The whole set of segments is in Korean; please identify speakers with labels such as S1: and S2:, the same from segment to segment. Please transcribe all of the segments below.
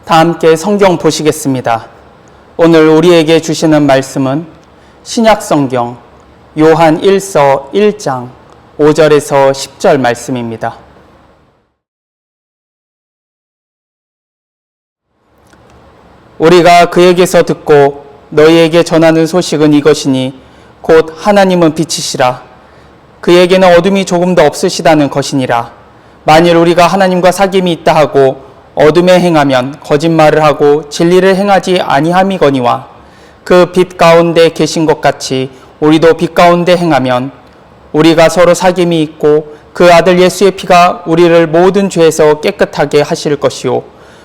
S1: 다 함께 성경 보시겠습니다. 오늘 우리에게 주시는 말씀은 신약성경 요한 1서 1장 5절에서 10절 말씀입니다. 우리가 그에게서 듣고 너희에게 전하는 소식은 이것이니 곧 하나님은 빛이시라. 그에게는 어둠이 조금도 없으시다는 것이니라. 만일 우리가 하나님과 사귐이 있다 하고 어둠에 행하면 거짓말을 하고 진리를 행하지 아니함이거니와 그 빛 가운데 계신 것 같이 우리도 빛 가운데 행하면 우리가 서로 사귐이 있고 그 아들 예수의 피가 우리를 모든 죄에서 깨끗하게 하실 것이요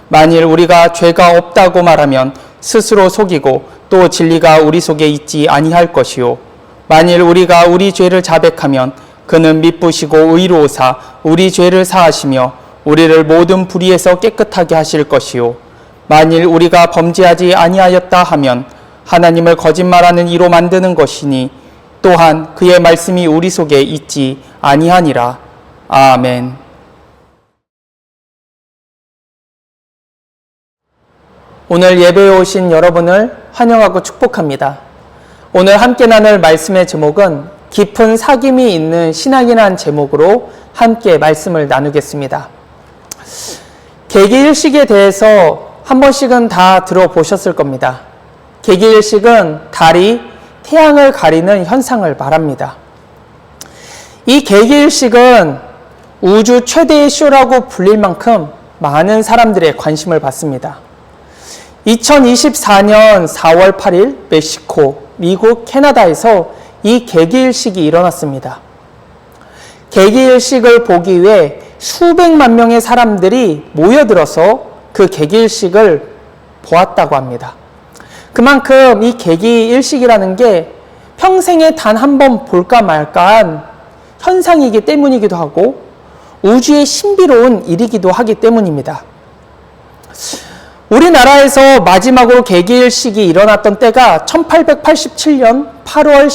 S1: 만일 우리가 죄가 없다고 말하면 스스로 속이고 또 진리가 우리 속에 있지 아니할 것이요 만일 우리가 우리 죄를 자백하면 그는 미쁘시고 의로우사 우리 죄를 사하시며 우리를 모든 불의에서 깨끗하게 하실 것이요 만일 우리가 범죄하지 아니하였다 하면 하나님을 거짓말하는 이로 만드는 것이니 또한 그의 말씀이 우리 속에 있지 아니하니라. 아멘. 오늘 예배에 오신 여러분을 환영하고 축복합니다. 오늘 함께 나눌 말씀의 제목은 깊은 사귐이 있는 신앙이라는 제목으로 함께 말씀을 나누겠습니다. 개기일식에 대해서 한 번씩은 다 들어보셨을 겁니다. 개기일식은 달이 태양을 가리는 현상을 말합니다. 이 개기일식은 우주 최대의 쇼라고 불릴 만큼 많은 사람들의 관심을 받습니다. 2024년 4월 8일 멕시코, 미국, 캐나다에서 이 개기일식이 일어났습니다. 개기일식을 보기 위해 수백만 명의 사람들이 모여들어서 그 개기일식을 보았다고 합니다. 그만큼 이 개기일식이라는 게 평생에 단 한 번 볼까 말까한 현상이기 때문이기도 하고 우주의 신비로운 일이기도 하기 때문입니다. 우리나라에서 마지막으로 개기일식이 일어났던 때가 1887년 8월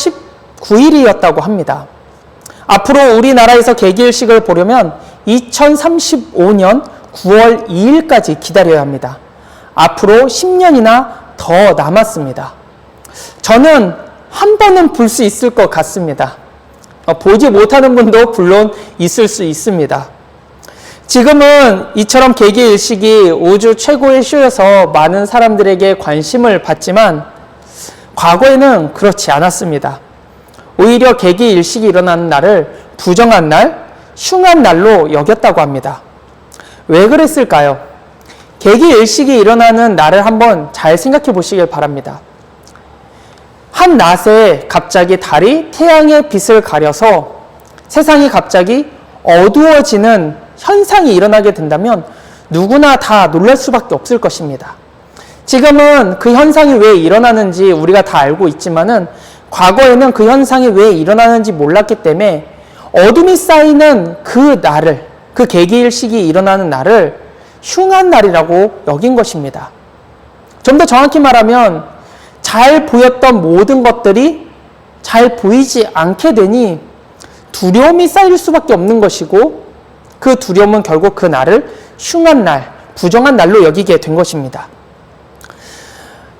S1: 19일이었다고 합니다. 앞으로 우리나라에서 개기일식을 보려면 2035년 9월 2일까지 기다려야 합니다. 앞으로 10년이나 더 남았습니다. 저는 한 번은 볼 수 있을 것 같습니다. 보지 못하는 분도 물론 있을 수 있습니다. 지금은 이처럼 개기일식이 우주 최고의 쇼여서 많은 사람들에게 관심을 받지만 과거에는 그렇지 않았습니다. 오히려 개기일식이 일어나는 날을 부정한 날, 흉한 날로 여겼다고 합니다. 왜 그랬을까요? 개기일식이 일어나는 날을 한번 잘 생각해 보시길 바랍니다. 한 낮에 갑자기 달이 태양의 빛을 가려서 세상이 갑자기 어두워지는 현상이 일어나게 된다면 누구나 다 놀랄 수밖에 없을 것입니다. 지금은 그 현상이 왜 일어나는지 우리가 다 알고 있지만은 과거에는 그 현상이 왜 일어나는지 몰랐기 때문에 어둠이 쌓이는 그 날을, 그 개기일식이 일어나는 날을 흉한 날이라고 여긴 것입니다. 좀 더 정확히 말하면 잘 보였던 모든 것들이 잘 보이지 않게 되니 두려움이 쌓일 수밖에 없는 것이고 그 두려움은 결국 그 날을 흉한 날, 부정한 날로 여기게 된 것입니다.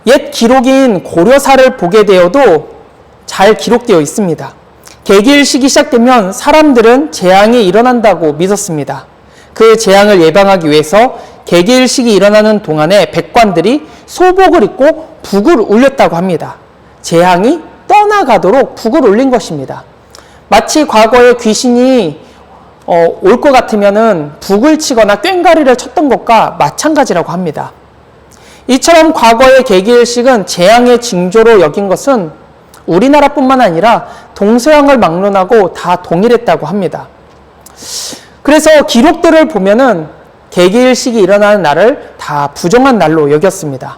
S1: 옛 기록인 고려사를 보게 되어도 잘 기록되어 있습니다. 개기일식이 시작되면 사람들은 재앙이 일어난다고 믿었습니다. 그 재앙을 예방하기 위해서 개기일식이 일어나는 동안에 백관들이 소복을 입고 북을 울렸다고 합니다. 재앙이 떠나가도록 북을 울린 것입니다. 마치 과거에 귀신이 올 것 같으면은 북을 치거나 꽹과리를 쳤던 것과 마찬가지라고 합니다. 이처럼 과거의 개기일식은 재앙의 징조로 여긴 것은 우리나라뿐만 아니라 동서양을 막론하고 다 동일했다고 합니다. 그래서 기록들을 보면은 개기일식이 일어나는 날을 다 부정한 날로 여겼습니다.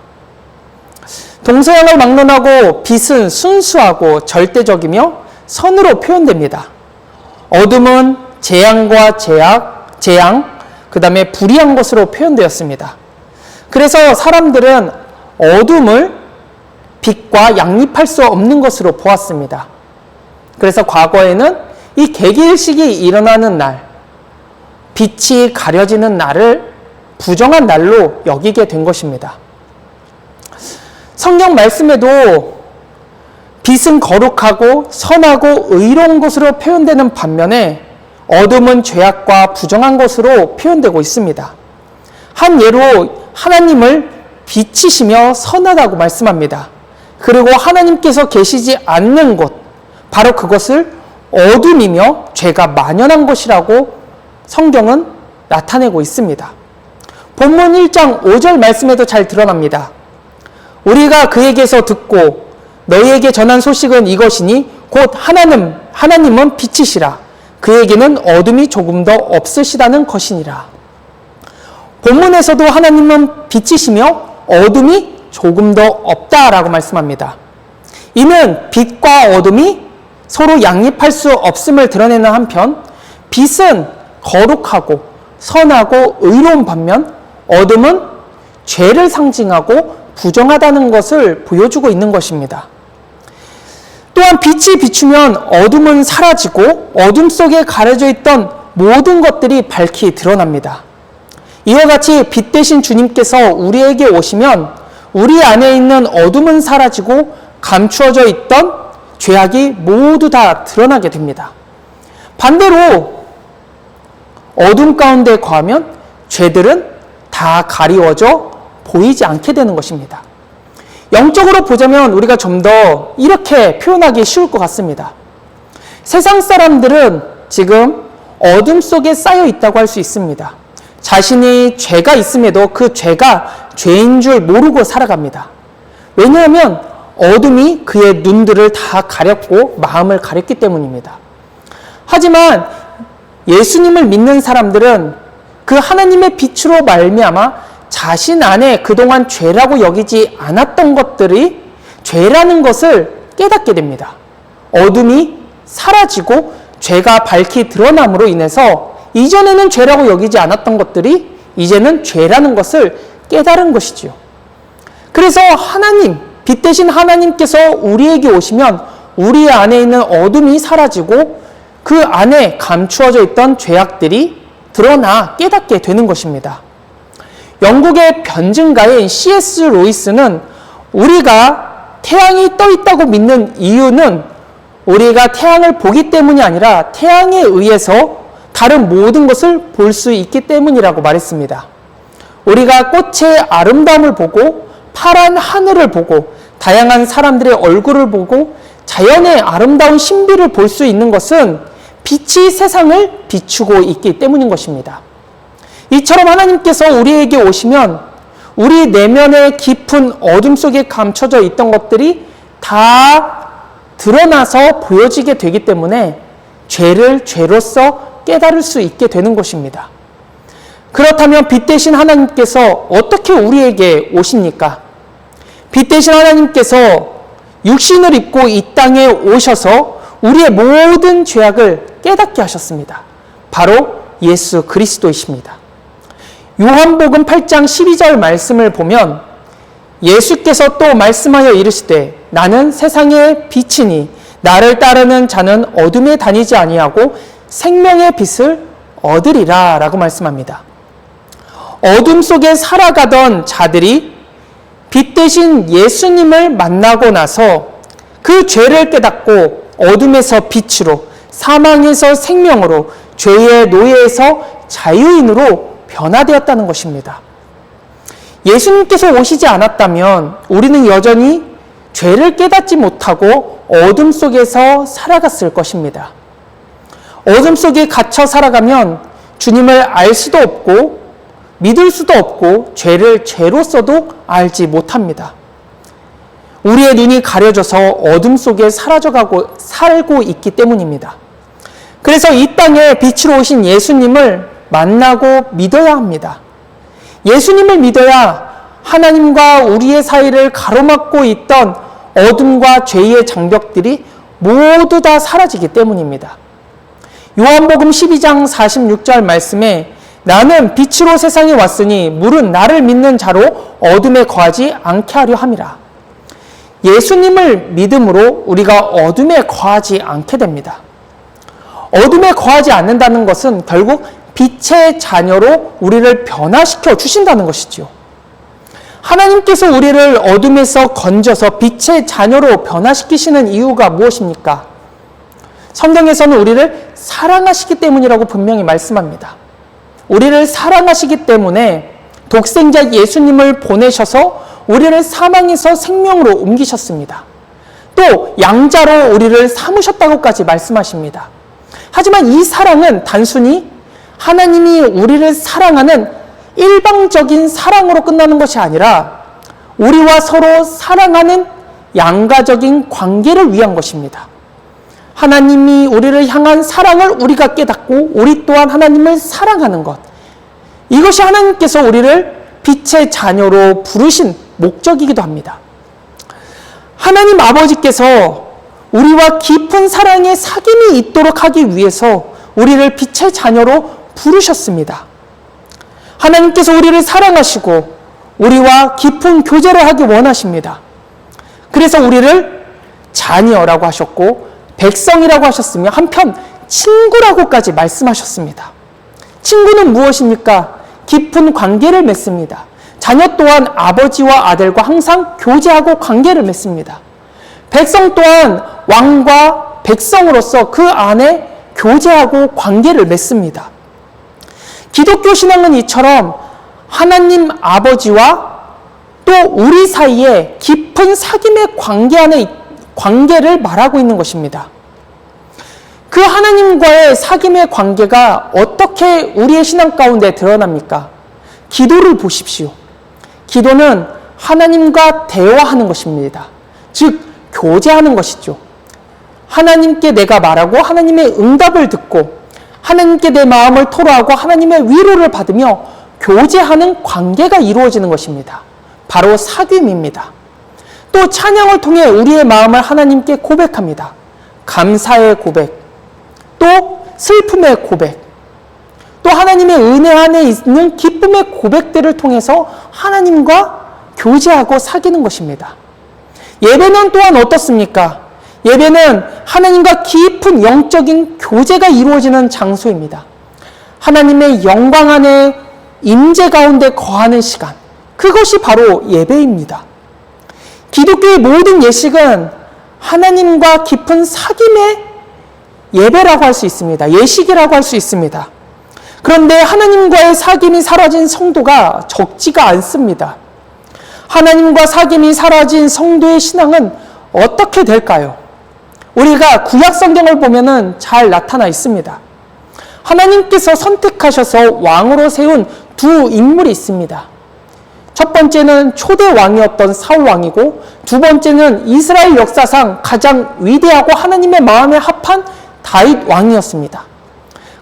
S1: 동서양을 막론하고 빛은 순수하고 절대적이며 선으로 표현됩니다. 어둠은 재앙과 재앙, 그 다음에 불의한 것으로 표현되었습니다. 그래서 사람들은 어둠을 빛과 양립할 수 없는 것으로 보았습니다. 그래서 과거에는 이 개기일식이 일어나는 날, 빛이 가려지는 날을 부정한 날로 여기게 된 것입니다. 성경 말씀에도 빛은 거룩하고 선하고 의로운 것으로 표현되는 반면에 어둠은 죄악과 부정한 것으로 표현되고 있습니다. 한 예로 하나님을 빛이시며 선하다고 말씀합니다. 그리고 하나님께서 계시지 않는 곳, 바로 그것을 어둠이며 죄가 만연한 것이라고 성경은 나타내고 있습니다. 본문 1장 5절 말씀에도 잘 드러납니다. 우리가 그에게서 듣고 너희에게 전한 소식은 이것이니 곧 하나님은 빛이시라. 그에게는 어둠이 조금 더 없으시다는 것이니라. 본문에서도 하나님은 빛이시며 어둠이 조금 더 없다라고 말씀합니다. 이는 빛과 어둠이 서로 양립할 수 없음을 드러내는 한편 빛은 거룩하고 선하고 의로운 반면 어둠은 죄를 상징하고 부정하다는 것을 보여주고 있는 것입니다. 또한 빛이 비추면 어둠은 사라지고 어둠 속에 가려져 있던 모든 것들이 밝히 드러납니다. 이와 같이 빛 대신 주님께서 우리에게 오시면 우리 안에 있는 어둠은 사라지고 감추어져 있던 죄악이 모두 다 드러나게 됩니다. 반대로 어둠 가운데 거하면 죄들은 다 가리워져 보이지 않게 되는 것입니다. 영적으로 보자면 우리가 좀 더 이렇게 표현하기 쉬울 것 같습니다. 세상 사람들은 지금 어둠 속에 쌓여 있다고 할 수 있습니다. 자신이 죄가 있음에도 그 죄가 죄인 줄 모르고 살아갑니다. 왜냐하면 어둠이 그의 눈들을 다 가렸고 마음을 가렸기 때문입니다. 하지만 예수님을 믿는 사람들은 그 하나님의 빛으로 말미암아 자신 안에 그동안 죄라고 여기지 않았던 것들이 죄라는 것을 깨닫게 됩니다. 어둠이 사라지고 죄가 밝히 드러남으로 인해서 이전에는 죄라고 여기지 않았던 것들이 이제는 죄라는 것을 깨달은 것이지요. 그래서 빛 대신 하나님께서 우리에게 오시면 우리 안에 있는 어둠이 사라지고 그 안에 감추어져 있던 죄악들이 드러나 깨닫게 되는 것입니다. 영국의 변증가인 C.S. 로이스는 우리가 태양이 떠 있다고 믿는 이유는 우리가 태양을 보기 때문이 아니라 태양에 의해서 다른 모든 것을 볼 수 있기 때문이라고 말했습니다. 우리가 꽃의 아름다움을 보고 파란 하늘을 보고 다양한 사람들의 얼굴을 보고 자연의 아름다운 신비를 볼 수 있는 것은 빛이 세상을 비추고 있기 때문인 것입니다. 이처럼 하나님께서 우리에게 오시면 우리 내면의 깊은 어둠 속에 감춰져 있던 것들이 다 드러나서 보여지게 되기 때문에 죄를 죄로서 깨달을 수 있게 되는 것입니다. 그렇다면 빛 대신 하나님께서 어떻게 우리에게 오십니까? 빛 대신 하나님께서 육신을 입고 이 땅에 오셔서 우리의 모든 죄악을 깨닫게 하셨습니다. 바로 예수 그리스도이십니다. 요한복음 8장 12절 말씀을 보면 예수께서 또 말씀하여 이르시되 나는 세상의 빛이니 나를 따르는 자는 어둠에 다니지 아니하고 생명의 빛을 얻으리라 라고 말씀합니다. 어둠 속에 살아가던 자들이 빛 대신 예수님을 만나고 나서 그 죄를 깨닫고 어둠에서 빛으로 사망에서 생명으로 죄의 노예에서 자유인으로 변화되었다는 것입니다. 예수님께서 오시지 않았다면 우리는 여전히 죄를 깨닫지 못하고 어둠 속에서 살아갔을 것입니다. 어둠 속에 갇혀 살아가면 주님을 알 수도 없고 믿을 수도 없고 죄를 죄로서도 알지 못합니다. 우리의 눈이 가려져서 어둠 속에 살고 있기 때문입니다. 그래서 이 땅에 빛으로 오신 예수님을 만나고 믿어야 합니다. 예수님을 믿어야 하나님과 우리의 사이를 가로막고 있던 어둠과 죄의 장벽들이 모두 다 사라지기 때문입니다. 요한복음 12장 46절 말씀에 나는 빛으로 세상에 왔으니 물은 나를 믿는 자로 어둠에 거하지 않게 하려 함이라. 예수님을 믿음으로 우리가 어둠에 거하지 않게 됩니다. 어둠에 거하지 않는다는 것은 결국 빛의 자녀로 우리를 변화시켜 주신다는 것이지요. 하나님께서 우리를 어둠에서 건져서 빛의 자녀로 변화시키시는 이유가 무엇입니까? 성경에서는 우리를 사랑하시기 때문이라고 분명히 말씀합니다. 우리를 사랑하시기 때문에 독생자 예수님을 보내셔서 우리를 사망에서 생명으로 옮기셨습니다. 또 양자로 우리를 삼으셨다고까지 말씀하십니다. 하지만 이 사랑은 단순히 하나님이 우리를 사랑하는 일방적인 사랑으로 끝나는 것이 아니라 우리와 서로 사랑하는 양가적인 관계를 위한 것입니다. 하나님이 우리를 향한 사랑을 우리가 깨닫고 우리 또한 하나님을 사랑하는 것. 이것이 하나님께서 우리를 빛의 자녀로 부르신 목적이기도 합니다. 하나님 아버지께서 우리와 깊은 사랑의 사귐이 있도록 하기 위해서 우리를 빛의 자녀로 부르셨습니다. 하나님께서 우리를 사랑하시고 우리와 깊은 교제를 하기 원하십니다. 그래서 우리를 자녀라고 하셨고 백성이라고 하셨으며 한편 친구라고까지 말씀하셨습니다. 친구는 무엇입니까? 깊은 관계를 맺습니다. 자녀 또한 아버지와 아들과 항상 교제하고 관계를 맺습니다. 백성 또한 왕과 백성으로서 그 안에 교제하고 관계를 맺습니다. 기독교 신앙은 이처럼 하나님 아버지와 또 우리 사이에 깊은 사귐의 관계 안에 관계를 말하고 있는 것입니다. 그 하나님과의 사귐의 관계가 어떻게 우리의 신앙 가운데 드러납니까? 기도를 보십시오. 기도는 하나님과 대화하는 것입니다. 즉 교제하는 것이죠. 하나님께 내가 말하고 하나님의 응답을 듣고 하나님께 내 마음을 토로하고 하나님의 위로를 받으며 교제하는 관계가 이루어지는 것입니다. 바로 사귐입니다. 또 찬양을 통해 우리의 마음을 하나님께 고백합니다. 감사의 고백, 또 슬픔의 고백, 또 하나님의 은혜 안에 있는 기쁨의 고백들을 통해서 하나님과 교제하고 사귀는 것입니다. 예배는 또한 어떻습니까? 예배는 하나님과 깊은 영적인 교제가 이루어지는 장소입니다. 하나님의 영광 안에 임재 가운데 거하는 시간, 그것이 바로 예배입니다. 기독교의 모든 예식은 하나님과 깊은 사귐의 예배라고 할 수 있습니다. 예식이라고 할 수 있습니다. 그런데 하나님과의 사귐이 사라진 성도가 적지가 않습니다. 하나님과 사귐이 사라진 성도의 신앙은 어떻게 될까요? 우리가 구약 성경을 보면은 잘 나타나 있습니다. 하나님께서 선택하셔서 왕으로 세운 두 인물이 있습니다. 첫 번째는 초대 왕이었던 사울 왕이고 두 번째는 이스라엘 역사상 가장 위대하고 하나님의 마음에 합한 다윗 왕이었습니다.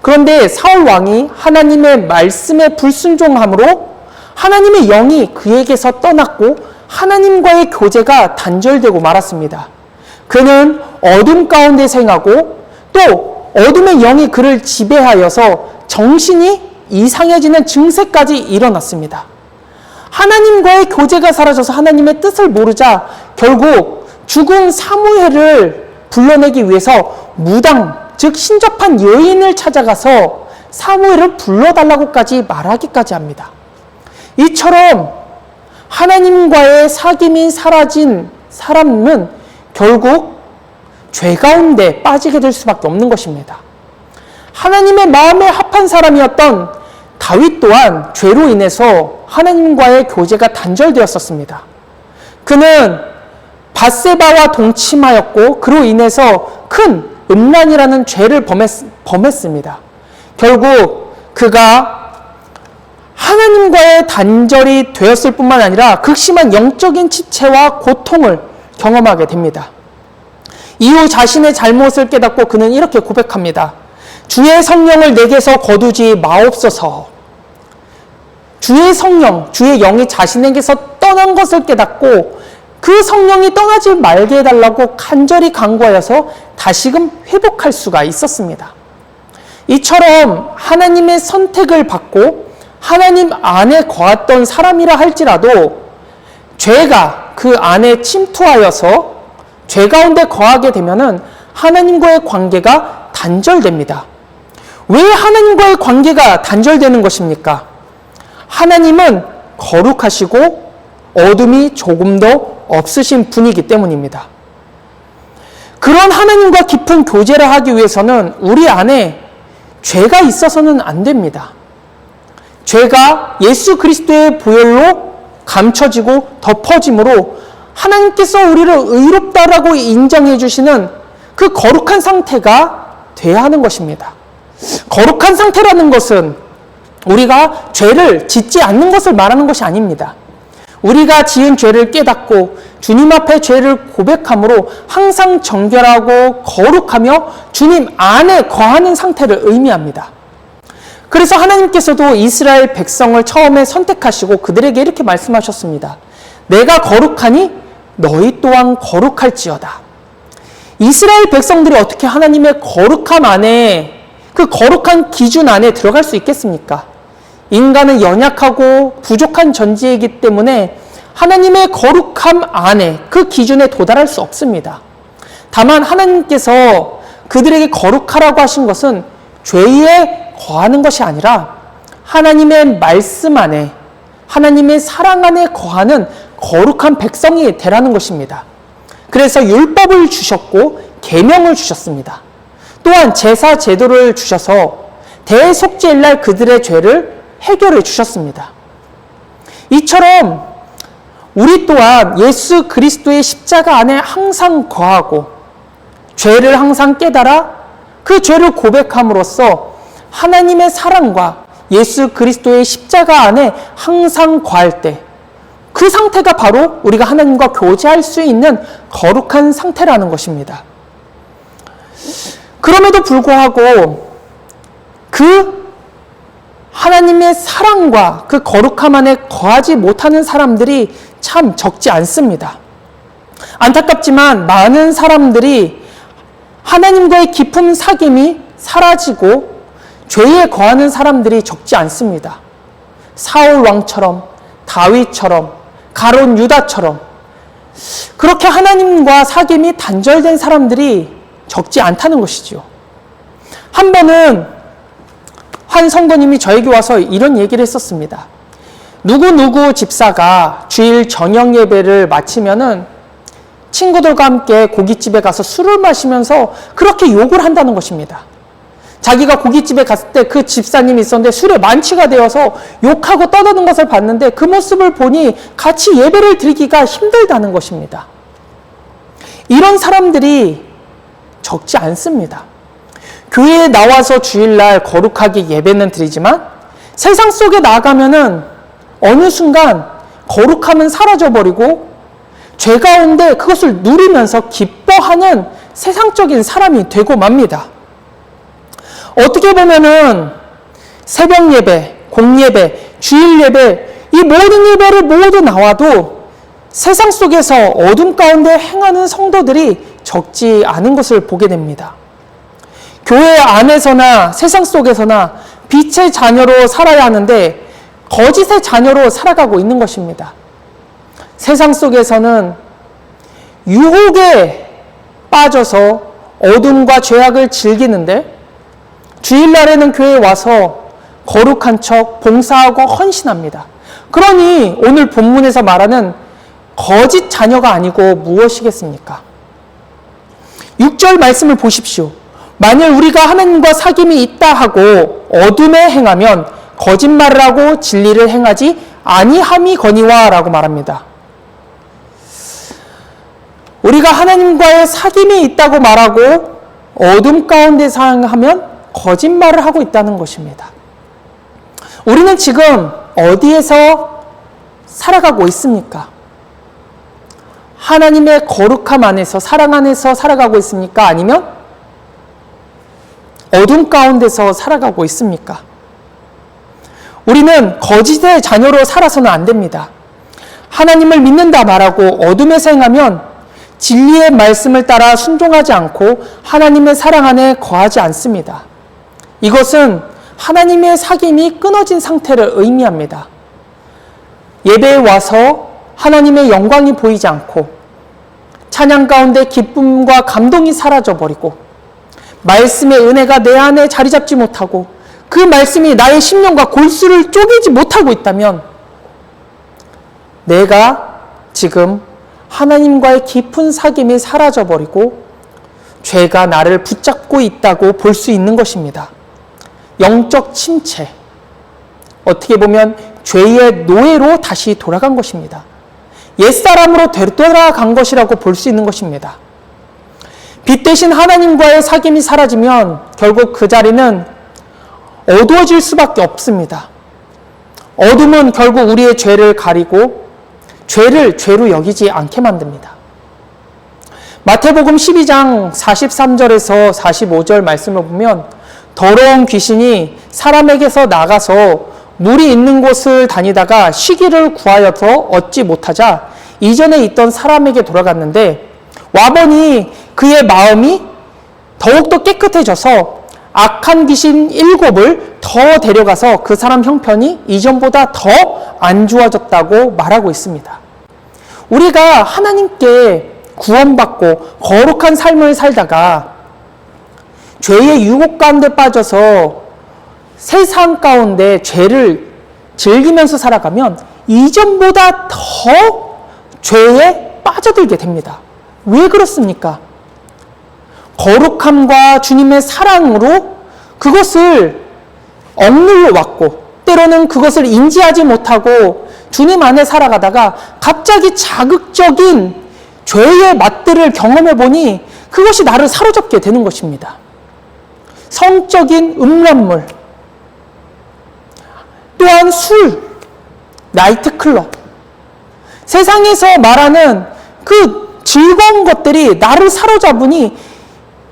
S1: 그런데 사울 왕이 하나님의 말씀에 불순종함으로 하나님의 영이 그에게서 떠났고 하나님과의 교제가 단절되고 말았습니다. 그는 어둠 가운데 생하고 또 어둠의 영이 그를 지배하여서 정신이 이상해지는 증세까지 일어났습니다. 하나님과의 교제가 사라져서 하나님의 뜻을 모르자 결국 죽은 사무엘을 불러내기 위해서 무당, 즉 신접한 여인을 찾아가서 사무엘을 불러달라고까지 말하기까지 합니다. 이처럼 하나님과의 사귐이 사라진 사람은 결국 죄 가운데 빠지게 될 수밖에 없는 것입니다. 하나님의 마음에 합한 사람이었던 다윗 또한 죄로 인해서 하나님과의 교제가 단절되었었습니다. 그는 밧세바와 동침하였고 그로 인해서 큰 음란이라는 죄를 범했습니다. 결국 그가 하나님과의 단절이 되었을 뿐만 아니라 극심한 영적인 지체와 고통을 경험하게 됩니다. 이후 자신의 잘못을 깨닫고 그는 이렇게 고백합니다. 주의 성령을 내게서 거두지 마옵소서. 주의 성령, 주의 영이 자신에게서 떠난 것을 깨닫고 그 성령이 떠나지 말게 해달라고 간절히 간구하여서 다시금 회복할 수가 있었습니다. 이처럼 하나님의 선택을 받고 하나님 안에 거했던 사람이라 할지라도 죄가 그 안에 침투하여서 죄 가운데 거하게 되면은 하나님과의 관계가 단절됩니다. 왜 하나님과의 관계가 단절되는 것입니까? 하나님은 거룩하시고 어둠이 조금도 없으신 분이기 때문입니다. 그런 하나님과 깊은 교제를 하기 위해서는 우리 안에 죄가 있어서는 안 됩니다. 죄가 예수 그리스도의 보혈로 감춰지고 덮어짐으로 하나님께서 우리를 의롭다라고 인정해 주시는 그 거룩한 상태가 돼야 하는 것입니다. 거룩한 상태라는 것은 우리가 죄를 짓지 않는 것을 말하는 것이 아닙니다. 우리가 지은 죄를 깨닫고 주님 앞에 죄를 고백함으로 항상 정결하고 거룩하며 주님 안에 거하는 상태를 의미합니다. 그래서 하나님께서도 이스라엘 백성을 처음에 선택하시고 그들에게 이렇게 말씀하셨습니다. 내가 거룩하니 너희 또한 거룩할지어다. 이스라엘 백성들이 어떻게 하나님의 거룩함 안에, 그 거룩한 기준 안에 들어갈 수 있겠습니까? 인간은 연약하고 부족한 존재이기 때문에 하나님의 거룩함 안에, 그 기준에 도달할 수 없습니다. 다만 하나님께서 그들에게 거룩하라고 하신 것은 죄에 거하는 것이 아니라 하나님의 말씀 안에, 하나님의 사랑 안에 거하는 거룩한 백성이 되라는 것입니다. 그래서 율법을 주셨고 계명을 주셨습니다. 또한 제사 제도를 주셔서 대속죄일날 그들의 죄를 해결해 주셨습니다. 이처럼 우리 또한 예수 그리스도의 십자가 안에 항상 거하고 죄를 항상 깨달아 그 죄를 고백함으로써 하나님의 사랑과 예수 그리스도의 십자가 안에 항상 거할 때 그 상태가 바로 우리가 하나님과 교제할 수 있는 거룩한 상태라는 것입니다. 그럼에도 불구하고 그 하나님의 사랑과 그 거룩함 안에 거하지 못하는 사람들이 참 적지 않습니다. 안타깝지만 많은 사람들이 하나님과의 깊은 사귐이 사라지고 죄에 거하는 사람들이 적지 않습니다. 사울 왕처럼, 다윗처럼, 가룟 유다처럼 그렇게 하나님과 사귐이 단절된 사람들이 적지 않다는 것이죠. 한 번은 한 성도님이 저에게 와서 이런 얘기를 했었습니다. 누구누구 집사가 주일 저녁 예배를 마치면은 친구들과 함께 고깃집에 가서 술을 마시면서 그렇게 욕을 한다는 것입니다. 자기가 고깃집에 갔을 때 그 집사님이 있었는데 술에 만취가 되어서 욕하고 떠드는 것을 봤는데 그 모습을 보니 같이 예배를 드리기가 힘들다는 것입니다. 이런 사람들이 적지 않습니다. 교회에 나와서 주일날 거룩하게 예배는 드리지만 세상 속에 나가면은 어느 순간 거룩함은 사라져버리고 죄 가운데 그것을 누리면서 기뻐하는 세상적인 사람이 되고 맙니다. 어떻게 보면은 새벽 예배, 공예배, 주일 예배, 이 모든 예배를 모두 나와도 세상 속에서 어둠 가운데 행하는 성도들이 적지 않은 것을 보게 됩니다. 교회 안에서나 세상 속에서나 빛의 자녀로 살아야 하는데 거짓의 자녀로 살아가고 있는 것입니다. 세상 속에서는 유혹에 빠져서 어둠과 죄악을 즐기는데 주일날에는 교회에 와서 거룩한 척 봉사하고 헌신합니다. 그러니 오늘 본문에서 말하는 거짓 자녀가 아니고 무엇이겠습니까? 6절 말씀을 보십시오. 만일 우리가 하나님과 사귐이 있다 하고 어둠에 행하면 거짓말을 하고 진리를 행하지 아니함이거니와 라고 말합니다. 우리가 하나님과의 사귐이 있다고 말하고 어둠 가운데 사용하면 거짓말을 하고 있다는 것입니다. 우리는 지금 어디에서 살아가고 있습니까? 하나님의 거룩함 안에서, 사랑 안에서 살아가고 있습니까? 아니면 어둠 가운데서 살아가고 있습니까? 우리는 거짓의 자녀로 살아서는 안 됩니다. 하나님을 믿는다 말하고 어둠에서 행하면 진리의 말씀을 따라 순종하지 않고 하나님의 사랑 안에 거하지 않습니다. 이것은 하나님의 사귐이 끊어진 상태를 의미합니다. 예배에 와서 하나님의 영광이 보이지 않고 찬양 가운데 기쁨과 감동이 사라져버리고 말씀의 은혜가 내 안에 자리 잡지 못하고 그 말씀이 나의 심령과 골수를 쪼개지 못하고 있다면 내가 지금 하나님과의 깊은 사귐이 사라져버리고 죄가 나를 붙잡고 있다고 볼 수 있는 것입니다. 영적 침체, 어떻게 보면 죄의 노예로 다시 돌아간 것입니다. 옛사람으로 되돌아간 것이라고 볼 수 있는 것입니다. 빛 대신 하나님과의 사귐이 사라지면 결국 그 자리는 어두워질 수밖에 없습니다. 어둠은 결국 우리의 죄를 가리고 죄를 죄로 여기지 않게 만듭니다. 마태복음 12장 43절에서 45절 말씀을 보면 더러운 귀신이 사람에게서 나가서 물이 있는 곳을 다니다가 쉬기를 구하여서 얻지 못하자 이전에 있던 사람에게 돌아갔는데 와보니 그의 마음이 더욱더 깨끗해져서 악한 귀신 7을 더 데려가서 그 사람 형편이 이전보다 더 안 좋아졌다고 말하고 있습니다. 우리가 하나님께 구원받고 거룩한 삶을 살다가 죄의 유혹 가운데 빠져서 세상 가운데 죄를 즐기면서 살아가면 이전보다 더 죄에 빠져들게 됩니다. 왜 그렇습니까? 거룩함과 주님의 사랑으로 그것을 억눌러 왔고 때로는 그것을 인지하지 못하고 주님 안에 살아가다가 갑자기 자극적인 죄의 맛들을 경험해 보니 그것이 나를 사로잡게 되는 것입니다. 성적인 음란물, 또한 술, 나이트클럽, 세상에서 말하는 그 즐거운 것들이 나를 사로잡으니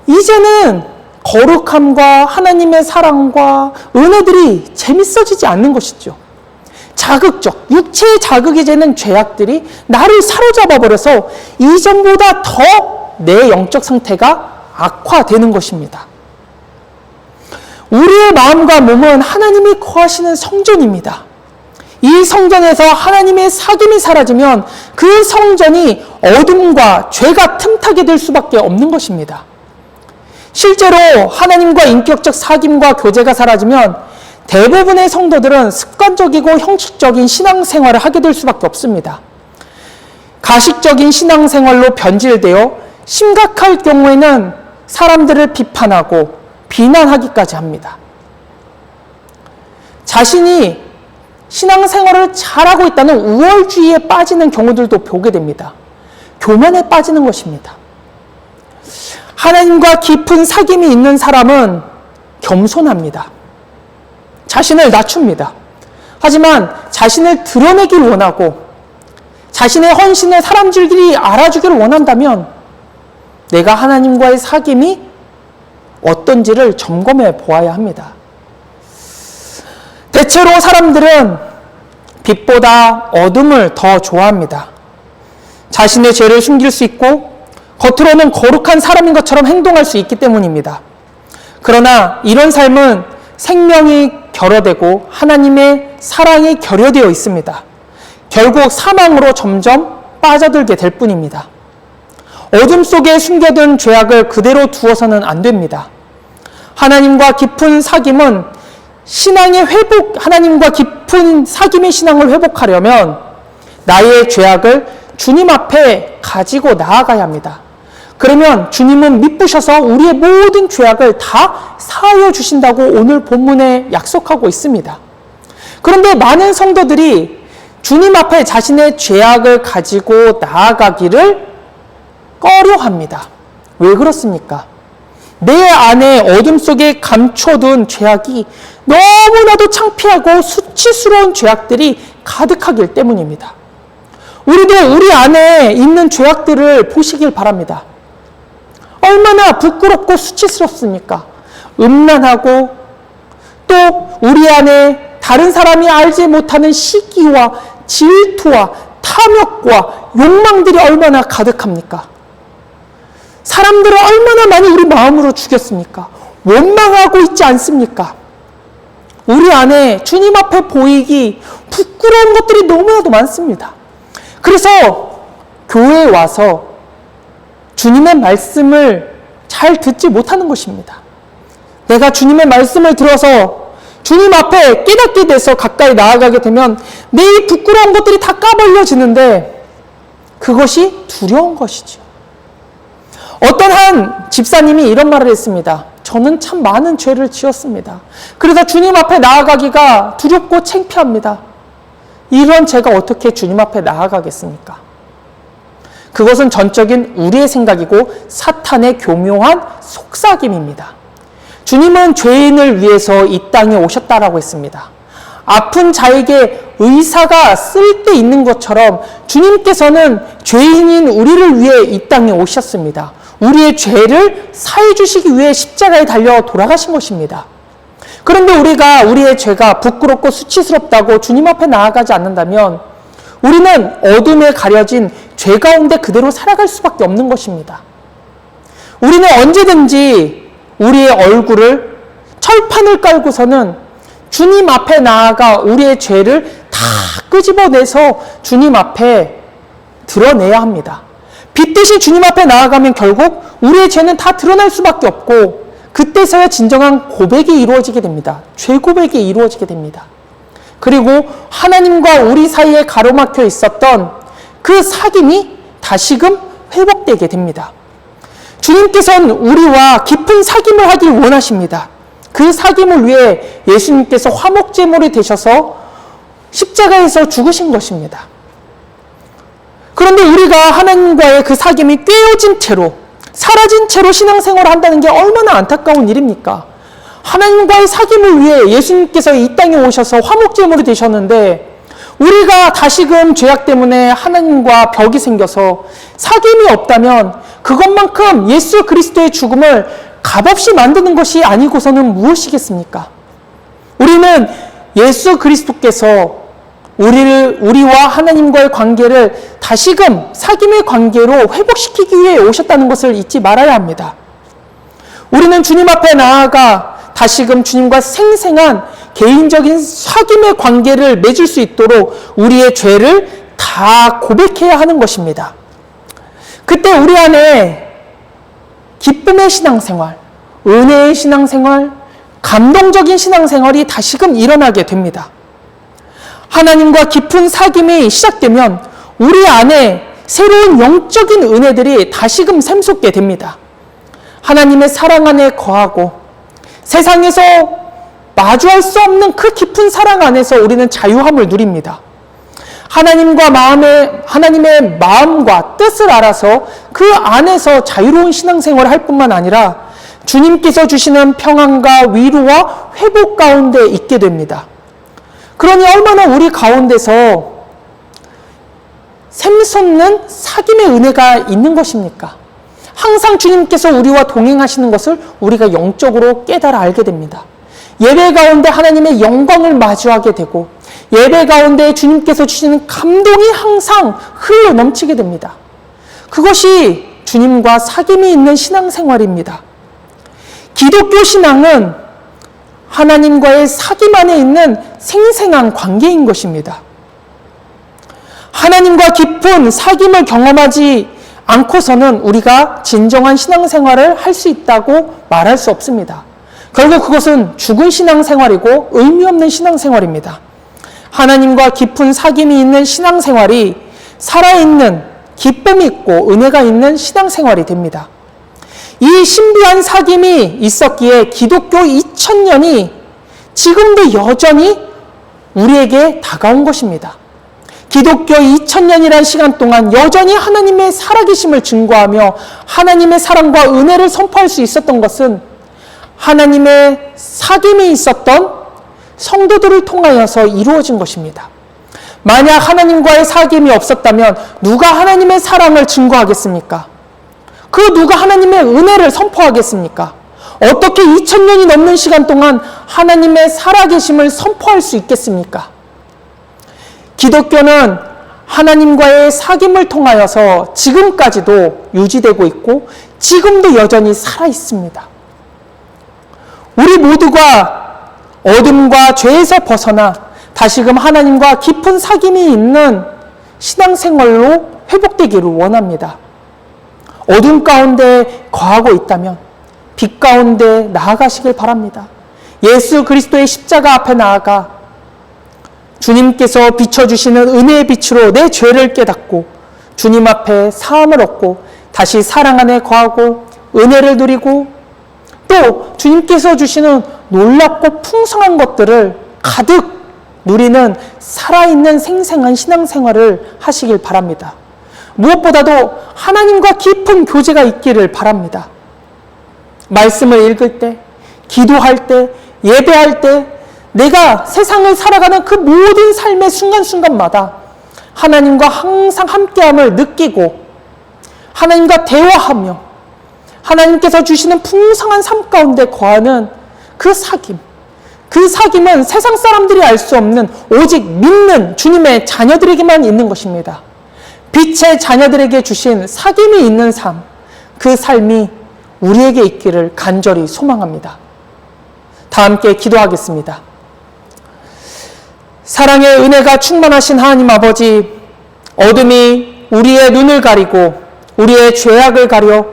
S1: 이제는 거룩함과 하나님의 사랑과 은혜들이 재밌어지지 않는 것이죠. 자극적, 육체의 자극이 되는 죄악들이 나를 사로잡아 버려서 이전보다 더 내 영적 상태가 악화되는 것입니다. 우리의 마음과 몸은 하나님이 거하시는 성전입니다. 이 성전에서 하나님의 사귐이 사라지면 그 성전이 어둠과 죄가 틈타게 될 수밖에 없는 것입니다. 실제로 하나님과 인격적 사귐과 교제가 사라지면 대부분의 성도들은 습관적이고 형식적인 신앙생활을 하게 될 수밖에 없습니다. 가식적인 신앙생활로 변질되어 심각할 경우에는 사람들을 비판하고 비난하기까지 합니다. 자신이 신앙생활을 잘하고 있다는 우월주의에 빠지는 경우들도 보게 됩니다. 교만에 빠지는 것입니다. 하나님과 깊은 사귐이 있는 사람은 겸손합니다. 자신을 낮춥니다. 하지만 자신을 드러내길 원하고 자신의 헌신을 사람들이 알아주기를 원한다면 내가 하나님과의 사귐이 어떤지를 점검해 보아야 합니다. 대체로 사람들은 빛보다 어둠을 더 좋아합니다. 자신의 죄를 숨길 수 있고 겉으로는 거룩한 사람인 것처럼 행동할 수 있기 때문입니다. 그러나 이런 삶은 생명이 결여되고 하나님의 사랑이 결여되어 있습니다. 결국 사망으로 점점 빠져들게 될 뿐입니다. 어둠 속에 숨겨둔 죄악을 그대로 두어서는 안 됩니다. 하나님과 깊은 사귐은 신앙의 회복, 하나님과 깊은 사귐의 신앙을 회복하려면 나의 죄악을 주님 앞에 가지고 나아가야 합니다. 그러면 주님은 미쁘셔서 우리의 모든 죄악을 다 사하여 주신다고 오늘 본문에 약속하고 있습니다. 그런데 많은 성도들이 주님 앞에 자신의 죄악을 가지고 나아가기를 꺼려합니다. 왜 그렇습니까? 내 안에 어둠 속에 감춰둔 죄악이 너무나도 창피하고 수치스러운 죄악들이 가득하기 때문입니다. 우리도 우리 안에 있는 죄악들을 보시길 바랍니다. 얼마나 부끄럽고 수치스럽습니까? 음란하고 또 우리 안에 다른 사람이 알지 못하는 시기와 질투와 탐욕과 욕망들이 얼마나 가득합니까? 사람들을 얼마나 많이 우리 마음으로 죽였습니까? 원망하고 있지 않습니까? 우리 안에 주님 앞에 보이기 부끄러운 것들이 너무나도 많습니다. 그래서 교회에 와서 주님의 말씀을 잘 듣지 못하는 것입니다. 내가 주님의 말씀을 들어서 주님 앞에 깨닫게 돼서 가까이 나아가게 되면 내 이 부끄러운 것들이 다 까발려지는데 그것이 두려운 것이죠. 어떤 한 집사님이 이런 말을 했습니다. 저는 참 많은 죄를 지었습니다. 그래서 주님 앞에 나아가기가 두렵고 창피합니다. 이런 제가 어떻게 주님 앞에 나아가겠습니까? 그것은 전적인 우리의 생각이고 사탄의 교묘한 속삭임입니다. 주님은 죄인을 위해서 이 땅에 오셨다라고 했습니다. 아픈 자에게 의사가 쓸데 있는 것처럼 주님께서는 죄인인 우리를 위해 이 땅에 오셨습니다. 우리의 죄를 사해 주시기 위해 십자가에 달려 돌아가신 것입니다. 그런데 우리가 우리의 죄가 부끄럽고 수치스럽다고 주님 앞에 나아가지 않는다면 우리는 어둠에 가려진 죄 가운데 그대로 살아갈 수밖에 없는 것입니다. 우리는 언제든지 우리의 얼굴을 철판을 깔고서는 주님 앞에 나아가 우리의 죄를 다 끄집어내서 주님 앞에 드러내야 합니다. 빛 대신 주님 앞에 나아가면 결국 우리의 죄는 다 드러날 수밖에 없고 그때서야 진정한 고백이 이루어지게 됩니다. 죄 고백이 이루어지게 됩니다. 그리고 하나님과 우리 사이에 가로막혀 있었던 그 사귐이 다시금 회복되게 됩니다. 주님께서는 우리와 깊은 사귐을 하길 원하십니다. 그 사귐을 위해 예수님께서 화목제물이 되셔서 십자가에서 죽으신 것입니다. 그런데 우리가 하나님과의 그 사귐이 꿰어진 채로 사라진 채로 신앙생활을 한다는 게 얼마나 안타까운 일입니까? 하나님과의 사귐을 위해 예수님께서 이 땅에 오셔서 화목제물이 되셨는데 우리가 다시금 죄악 때문에 하나님과 벽이 생겨서 사귐이 없다면 그것만큼 예수 그리스도의 죽음을 값없이 만드는 것이 아니고서는 무엇이겠습니까? 우리는 예수 그리스도께서 우리와 하나님과의 관계를 다시금 사귐의 관계로 회복시키기 위해 오셨다는 것을 잊지 말아야 합니다. 우리는 주님 앞에 나아가 다시금 주님과 생생한 개인적인 사귐의 관계를 맺을 수 있도록 우리의 죄를 다 고백해야 하는 것입니다. 그때 우리 안에 기쁨의 신앙생활, 은혜의 신앙생활, 감동적인 신앙생활이 다시금 일어나게 됩니다. 하나님과 깊은 사귐이 시작되면 우리 안에 새로운 영적인 은혜들이 다시금 샘솟게 됩니다. 하나님의 사랑 안에 거하고 세상에서 마주할 수 없는 그 깊은 사랑 안에서 우리는 자유함을 누립니다. 하나님의 마음과 뜻을 알아서 그 안에서 자유로운 신앙생활을 할 뿐만 아니라 주님께서 주시는 평안과 위로와 회복 가운데 있게 됩니다. 그러니 얼마나 우리 가운데서 샘솟는 사귐의 은혜가 있는 것입니까? 항상 주님께서 우리와 동행하시는 것을 우리가 영적으로 깨달아 알게 됩니다. 예배 가운데 하나님의 영광을 마주하게 되고 예배 가운데 주님께서 주시는 감동이 항상 흘러 넘치게 됩니다. 그것이 주님과 사귐이 있는 신앙생활입니다. 기독교 신앙은 하나님과의 사귐 안에 있는 생생한 관계인 것입니다. 하나님과 깊은 사귐을 경험하지 않고서는 우리가 진정한 신앙생활을 할 수 있다고 말할 수 없습니다. 결국 그것은 죽은 신앙생활이고 의미 없는 신앙생활입니다. 하나님과 깊은 사귐이 있는 신앙생활이 살아있는 기쁨이 있고 은혜가 있는 신앙생활이 됩니다. 이 신비한 사귐이 있었기에 기독교 2000년이 지금도 여전히 우리에게 다가온 것입니다. 기독교 2000년이라는 시간 동안 여전히 하나님의 살아계심을 증거하며 하나님의 사랑과 은혜를 선포할 수 있었던 것은 하나님의 사귐이 있었던 성도들을 통하여서 이루어진 것입니다. 만약 하나님과의 사귐이 없었다면 누가 하나님의 사랑을 증거하겠습니까? 그 누가 하나님의 은혜를 선포하겠습니까? 어떻게 2000년이 넘는 시간 동안 하나님의 살아계심을 선포할 수 있겠습니까? 기독교는 하나님과의 사귐을 통하여서 지금까지도 유지되고 있고 지금도 여전히 살아 있습니다. 우리 모두가 어둠과 죄에서 벗어나 다시금 하나님과 깊은 사귐이 있는 신앙생활로 회복되기를 원합니다. 어둠 가운데 거하고 있다면 빛 가운데 나아가시길 바랍니다. 예수 그리스도의 십자가 앞에 나아가 주님께서 비춰주시는 은혜의 빛으로 내 죄를 깨닫고 주님 앞에 사함을 얻고 다시 사랑 안에 거하고 은혜를 누리고 또 주님께서 주시는 놀랍고 풍성한 것들을 가득 누리는 살아있는 생생한 신앙생활을 하시길 바랍니다. 무엇보다도 하나님과 깊은 교제가 있기를 바랍니다. 말씀을 읽을 때, 기도할 때, 예배할 때 내가 세상을 살아가는 그 모든 삶의 순간순간마다 하나님과 항상 함께함을 느끼고 하나님과 대화하며 하나님께서 주시는 풍성한 삶 가운데 거하는 그 사귐은 세상 사람들이 알 수 없는 오직 믿는 주님의 자녀들에게만 있는 것입니다. 빛의 자녀들에게 주신 사귐이 있는 삶, 그 삶이 우리에게 있기를 간절히 소망합니다. 다 함께 기도하겠습니다. 사랑의 은혜가 충만하신 하나님 아버지, 어둠이 우리의 눈을 가리고 우리의 죄악을 가려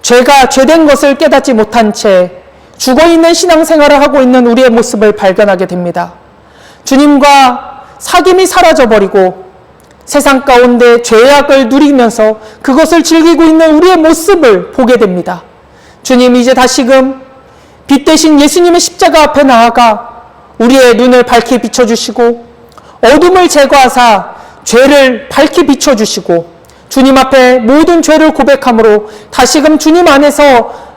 S1: 죄가 죄된 것을 깨닫지 못한 채 죽어있는 신앙생활을 하고 있는 우리의 모습을 발견하게 됩니다. 주님과 사귐이 사라져버리고 세상 가운데 죄악을 누리면서 그것을 즐기고 있는 우리의 모습을 보게 됩니다. 주님, 이제 다시금 빛 대신 예수님의 십자가 앞에 나아가 우리의 눈을 밝게 비춰주시고 어둠을 제거하사 죄를 밝게 비춰주시고 주님 앞에 모든 죄를 고백함으로 다시금 주님 안에서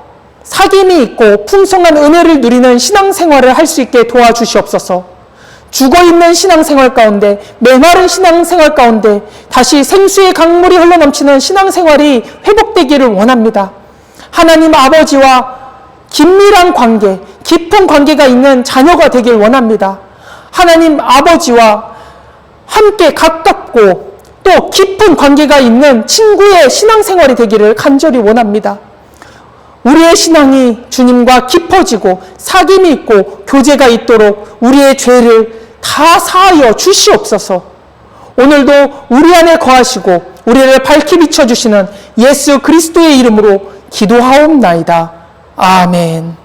S1: 사귐이 있고 풍성한 은혜를 누리는 신앙생활을 할 수 있게 도와주시옵소서. 죽어있는 신앙생활 가운데, 메마른 신앙생활 가운데 다시 생수의 강물이 흘러넘치는 신앙생활이 회복되기를 원합니다. 하나님 아버지와 긴밀한 관계, 깊은 관계가 있는 자녀가 되길 원합니다. 하나님 아버지와 함께 가깝고 또 깊은 관계가 있는 친구의 신앙생활이 되기를 간절히 원합니다. 우리의 신앙이 주님과 깊어지고 사귐이 있고 교제가 있도록 우리의 죄를 다 사하여 주시옵소서. 오늘도 우리 안에 거하시고 우리를 밝히 비춰주시는 예수 그리스도의 이름으로 기도하옵나이다. 아멘.